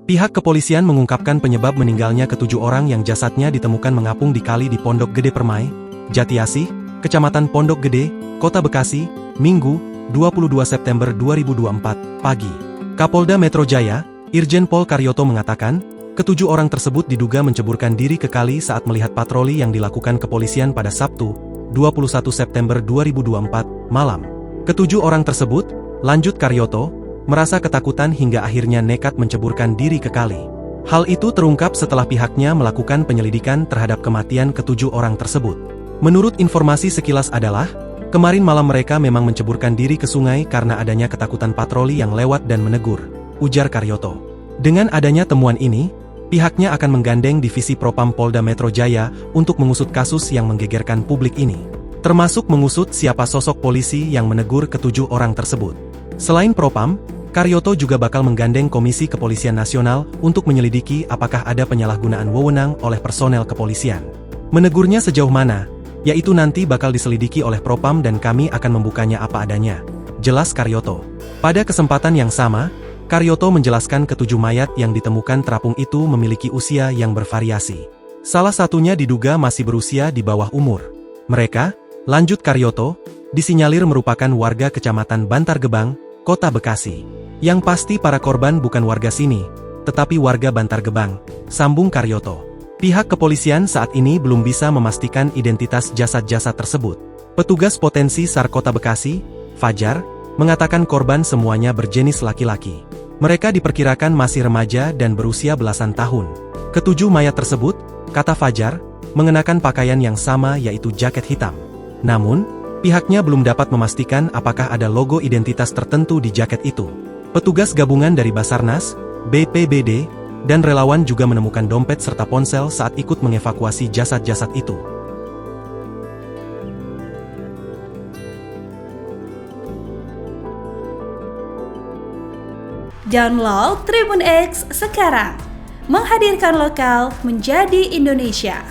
Pihak kepolisian mengungkapkan penyebab meninggalnya ketujuh orang yang jasadnya ditemukan mengapung di kali di Pondok Gede Permai, Jatiasih, Kecamatan Pondok Gede, Kota Bekasi, Minggu, 22 September 2024, pagi. Kapolda Metro Jaya, Irjen Pol Karyoto mengatakan, ketujuh orang tersebut diduga menceburkan diri ke kali saat melihat patroli yang dilakukan kepolisian pada Sabtu, 21 September 2024, malam. Ketujuh orang tersebut, lanjut Karyoto, merasa ketakutan hingga akhirnya nekat menceburkan diri ke kali. Hal itu terungkap setelah pihaknya melakukan penyelidikan terhadap kematian ketujuh orang tersebut. Menurut informasi sekilas adalah, kemarin malam mereka memang menceburkan diri ke sungai karena adanya ketakutan patroli yang lewat dan menegur, ujar Karyoto. Dengan adanya temuan ini, pihaknya akan menggandeng Divisi Propam Polda Metro Jaya untuk mengusut kasus yang menggegerkan publik ini, termasuk mengusut siapa sosok polisi yang menegur ketujuh orang tersebut. Selain Propam, Karyoto juga bakal menggandeng Komisi Kepolisian Nasional untuk menyelidiki apakah ada penyalahgunaan wewenang oleh personel kepolisian. Menegurnya sejauh mana, yaitu nanti bakal diselidiki oleh Propam dan kami akan membukanya apa adanya, jelas Karyoto. Pada kesempatan yang sama, Karyoto menjelaskan ketujuh mayat yang ditemukan terapung itu memiliki usia yang bervariasi. Salah satunya diduga masih berusia di bawah umur. Mereka, lanjut Karyoto, disinyalir merupakan warga Kecamatan Bantar Gebang, Kota Bekasi. Yang pasti para korban bukan warga sini, tetapi warga Bantar Gebang, sambung Karyoto. Pihak kepolisian saat ini belum bisa memastikan identitas jasad-jasad tersebut. Petugas potensi SAR Kota Bekasi, Fajar, mengatakan korban semuanya berjenis laki-laki. Mereka diperkirakan masih remaja dan berusia belasan tahun. Ketujuh mayat tersebut, kata Fajar, mengenakan pakaian yang sama yaitu jaket hitam. Namun, pihaknya belum dapat memastikan apakah ada logo identitas tertentu di jaket itu. Petugas gabungan dari Basarnas, BPBD, dan relawan juga menemukan dompet serta ponsel saat ikut mengevakuasi jasad-jasad itu. Download Tribun X sekarang, menghadirkan lokal menjadi Indonesia.